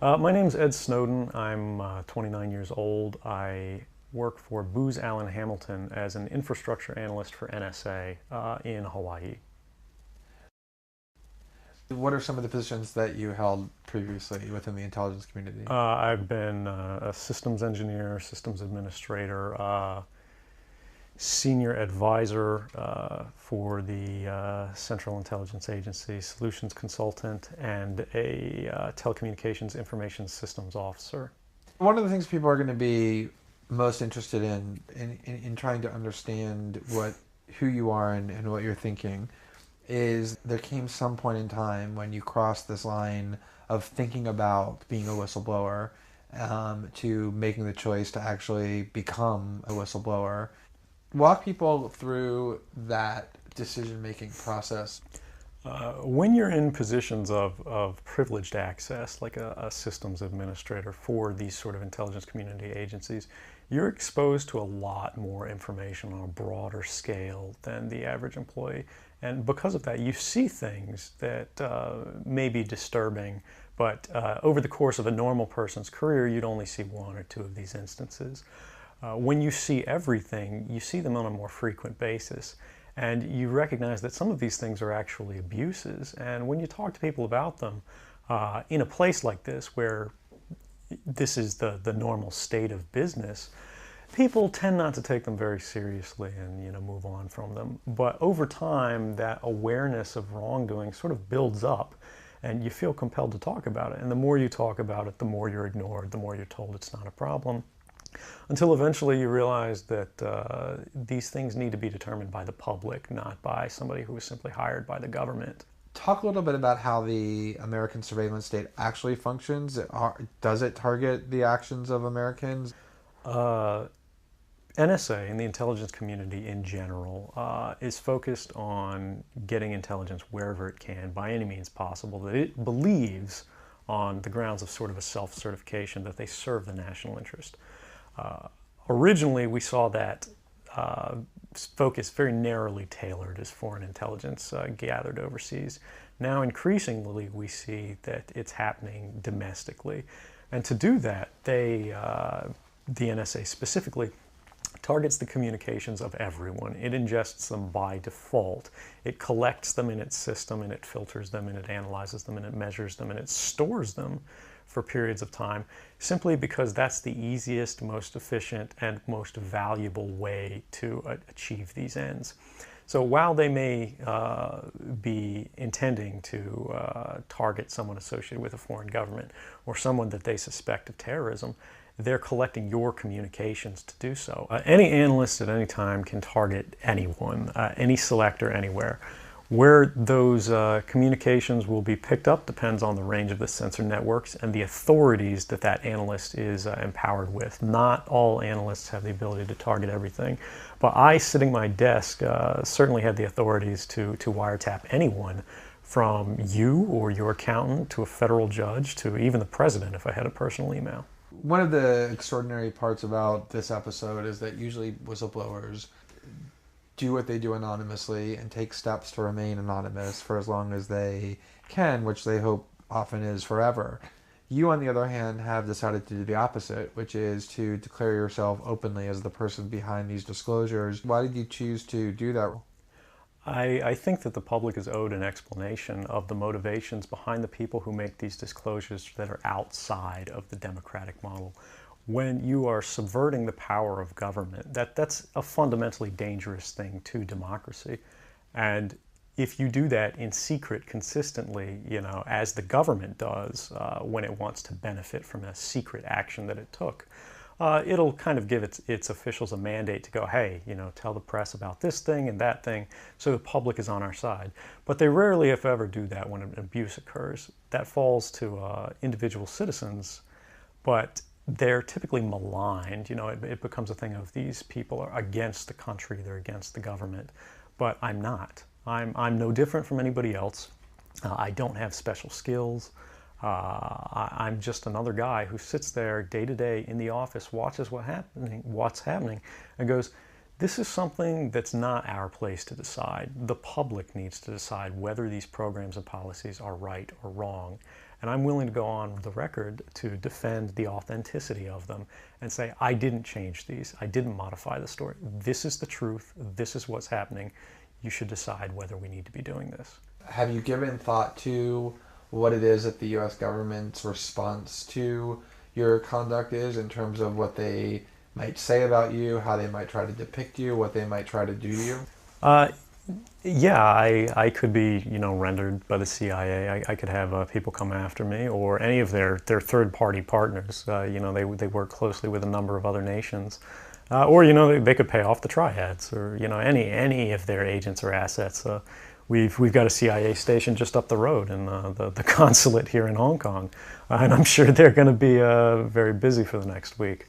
My name's Ed Snowden. I'm 29 years old. I work for Booz Allen Hamilton as an infrastructure analyst for NSA in Hawaii. What are some of the positions that you held previously within the intelligence community? I've been a systems engineer, systems administrator, senior advisor for the Central Intelligence Agency, solutions consultant, and a telecommunications information systems officer. One of the things people are going to be most interested in trying to understand who you are and what you're thinking is there came some point in time when you crossed this line of thinking about being a whistleblower to making the choice to actually become a whistleblower. Walk people through that decision-making process. When you're in positions of privileged access, like a systems administrator for these sort of intelligence community agencies, you're exposed to a lot more information on a broader scale than the average employee. And because of that, you see things that may be disturbing, but over the course of a normal person's career, you'd only see one or two of these instances. When you see everything, you see them on a more frequent basis. And you recognize that some of these things are actually abuses. And when you talk to people about them, in a place like this where this is the normal state of business, people tend not to take them very seriously and move on from them. But over time, that awareness of wrongdoing sort of builds up, and you feel compelled to talk about it. And the more you talk about it, the more you're ignored, the more you're told it's not a problem, until eventually you realize that these things need to be determined by the public, not by somebody who was simply hired by the government. Talk a little bit about how the American surveillance state actually functions. Does it target the actions of Americans? NSA and the intelligence community in general is focused on getting intelligence wherever it can, by any means possible, that it believes on the grounds of sort of a self-certification that they serve the national interest. Originally, we saw that focus very narrowly tailored as foreign intelligence gathered overseas. Now, increasingly, we see that it's happening domestically. And to do that, the NSA specifically, targets the communications of everyone. It ingests them by default. It collects them in its system, and it filters them, and it analyzes them, and it measures them, and it stores them for periods of time, simply because that's the easiest, most efficient, and most valuable way to achieve these ends. So while they may be intending to target someone associated with a foreign government or someone that they suspect of terrorism, they're collecting your communications to do so. Any analyst at any time can target anyone, any selector, anywhere. Where those communications will be picked up depends on the range of the sensor networks and the authorities that that analyst is empowered with. Not all analysts have the ability to target everything, but I, sitting at my desk, certainly had the authorities to wiretap anyone, from you or your accountant to a federal judge to even the president if I had a personal email. One of the extraordinary parts about this episode is that usually whistleblowers do what they do anonymously and take steps to remain anonymous for as long as they can, which they hope often is forever. You, on the other hand, have decided to do the opposite, which is to declare yourself openly as the person behind these disclosures. Why did you choose to do that? I think that the public is owed an explanation of the motivations behind the people who make these disclosures that are outside of the democratic model. When you are subverting the power of government, that's a fundamentally dangerous thing to democracy. And if you do that in secret consistently, as the government does when it wants to benefit from a secret action that it took, it'll kind of give its officials a mandate to go, hey, tell the press about this thing and that thing, so the public is on our side. But they rarely, if ever, do that when an abuse occurs. That falls to individual citizens, but they're typically maligned. It becomes a thing of these people are against the country, they're against the government. But I'm not. I'm no different from anybody else. I don't have special skills. I'm just another guy who sits there day to day in the office, watches what's happening, and goes, this is something that's not our place to decide. The public needs to decide whether these programs and policies are right or wrong. And I'm willing to go on the record to defend the authenticity of them and say, I didn't change these. I didn't modify the story. This is the truth. This is what's happening. You should decide whether we need to be doing this. Have you given thought to what it is that the U.S. government's response to your conduct is, in terms of what they might say about you, how they might try to depict you, what they might try to do to you? Yeah, I could be, rendered by the CIA. I could have people come after me, or any of their third-party partners. They work closely with a number of other nations. Or they could pay off the triads, or any of their agents or assets. We've got a CIA station just up the road in the consulate here in Hong Kong, and I'm sure they're going to be very busy for the next week.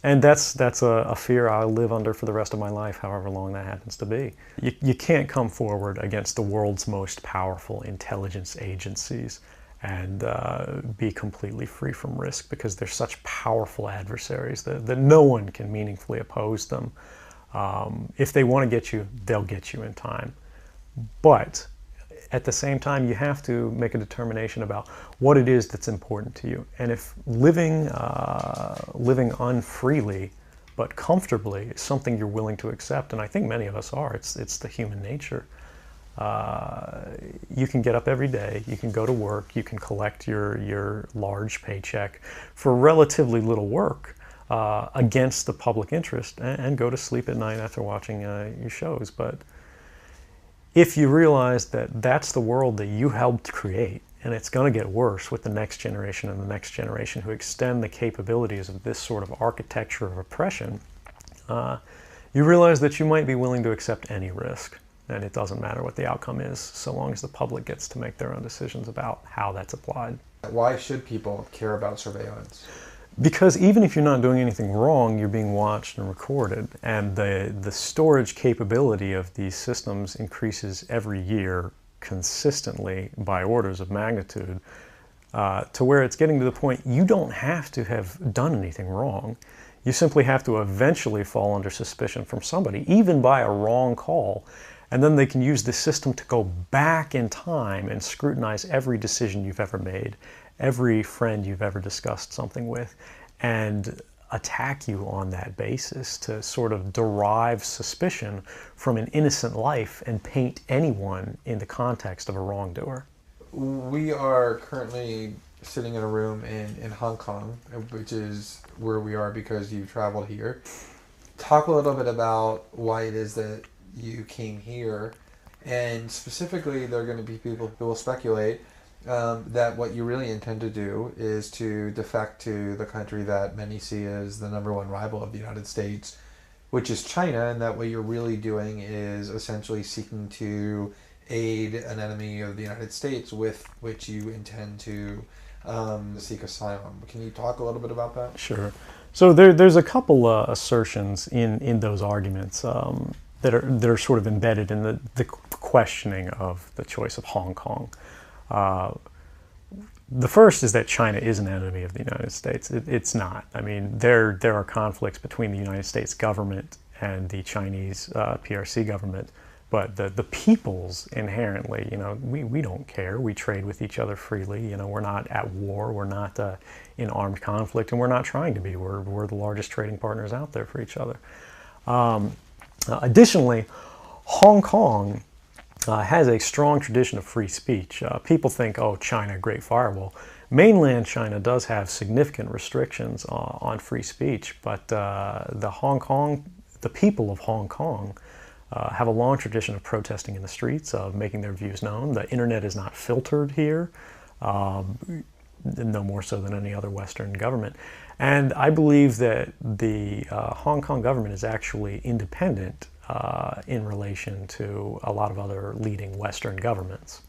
And that's a fear I'll live under for the rest of my life, however long that happens to be. You can't come forward against the world's most powerful intelligence agencies and be completely free from risk, because they're such powerful adversaries that no one can meaningfully oppose them. If they want to get you, they'll get you in time. But at the same time, you have to make a determination about what it is that's important to you. And if living unfreely but comfortably is something you're willing to accept, and I think many of us are, it's the human nature. You can get up every day, you can go to work, you can collect your large paycheck for relatively little work against the public interest, and go to sleep at night after watching your shows. But if you realize that that's the world that you helped create, and it's going to get worse with the next generation and the next generation who extend the capabilities of this sort of architecture of oppression, you realize that you might be willing to accept any risk. And it doesn't matter what the outcome is, so long as the public gets to make their own decisions about how that's applied. Why should people care about surveillance? Because even if you're not doing anything wrong, you're being watched and recorded. And the storage capability of these systems increases every year consistently by orders of magnitude, to where it's getting to the point you don't have to have done anything wrong. You simply have to eventually fall under suspicion from somebody, even by a wrong call. And then they can use the system to go back in time and scrutinize every decision you've ever made, every friend you've ever discussed something with, and attack you on that basis to sort of derive suspicion from an innocent life and paint anyone in the context of a wrongdoer. We are currently sitting in a room in Hong Kong, which is where we are because you've traveled here. Talk a little bit about why it is that you came here, and specifically there are going to be people who will speculate that what you really intend to do is to defect to the country that many see as the #1 rival of the United States, which is China, and that what you're really doing is essentially seeking to aid an enemy of the United States with which you intend to seek asylum. Can you talk a little bit about that? Sure. So there's a couple assertions in those arguments that are sort of embedded in the questioning of the choice of Hong Kong. The first is that China is an enemy of the United States. It's not. I mean, there are conflicts between the United States government and the Chinese PRC government, but the peoples inherently, we don't care. We trade with each other freely. We're not at war. We're not in armed conflict, and we're not trying to be. We're the largest trading partners out there for each other. Additionally, Hong Kong has a strong tradition of free speech. People think, oh, China, great firewall. Mainland China does have significant restrictions on free speech, but the people of Hong Kong have a long tradition of protesting in the streets, of making their views known. The internet is not filtered here, no more so than any other Western government. And I believe that the Hong Kong government is actually independent in relation to a lot of other leading Western governments.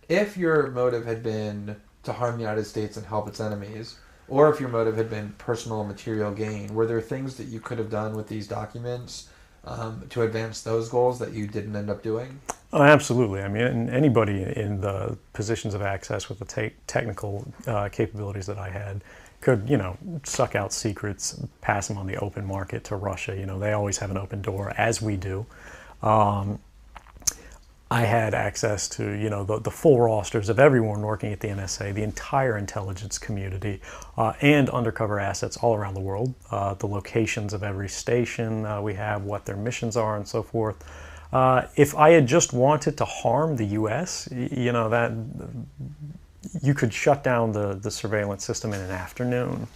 If your motive had been to harm the United States and help its enemies, or if your motive had been personal material gain, were there things that you could have done with these documents to advance those goals that you didn't end up doing? Oh, absolutely. I mean, anybody in the positions of access with the technical capabilities that I had could, suck out secrets, pass them on the open market to Russia. They always have an open door, as we do. I had access to, the full rosters of everyone working at the NSA, the entire intelligence community, and undercover assets all around the world, the locations of every station we have, what their missions are, and so forth. If I had just wanted to harm the U.S., that you could shut down the surveillance system in an afternoon.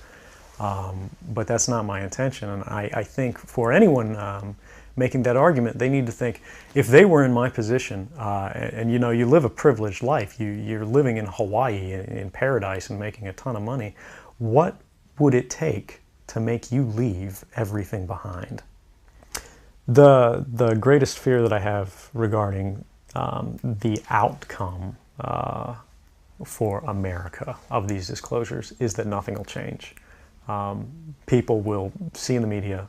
But that's not my intention, and I think for anyone making that argument, they need to think, if they were in my position, and you live a privileged life, you're living in Hawaii in paradise and making a ton of money, what would it take to make you leave everything behind? The greatest fear that I have regarding the outcome for America of these disclosures is that nothing will change. People will see in the media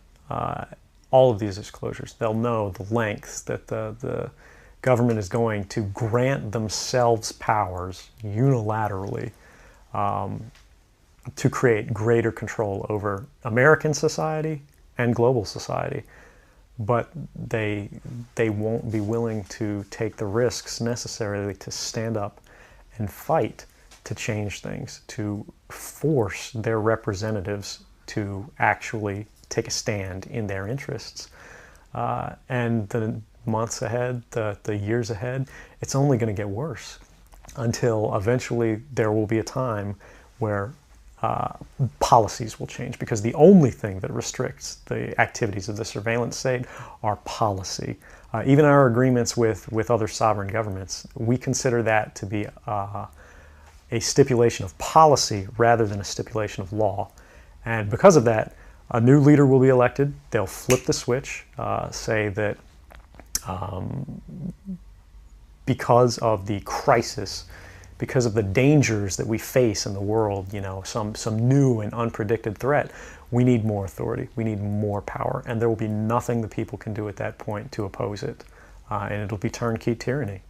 all of these disclosures. They'll know the lengths that the government is going to grant themselves powers unilaterally to create greater control over American society and global society. But they won't be willing to take the risks necessarily to stand up and fight to change things, to force their representatives to actually take a stand in their interests. And the months ahead, the years ahead, it's only going to get worse until eventually there will be a time where policies will change, because the only thing that restricts the activities of the surveillance state are policy. Even our agreements with other sovereign governments, we consider that to be a stipulation of policy rather than a stipulation of law. And because of that, a new leader will be elected. They'll flip the switch, say that because of the crisis, because of the dangers that we face in the world, some new and unpredicted threat, we need more authority, we need more power, and there will be nothing the people can do at that point to oppose it, and it'll be turnkey tyranny.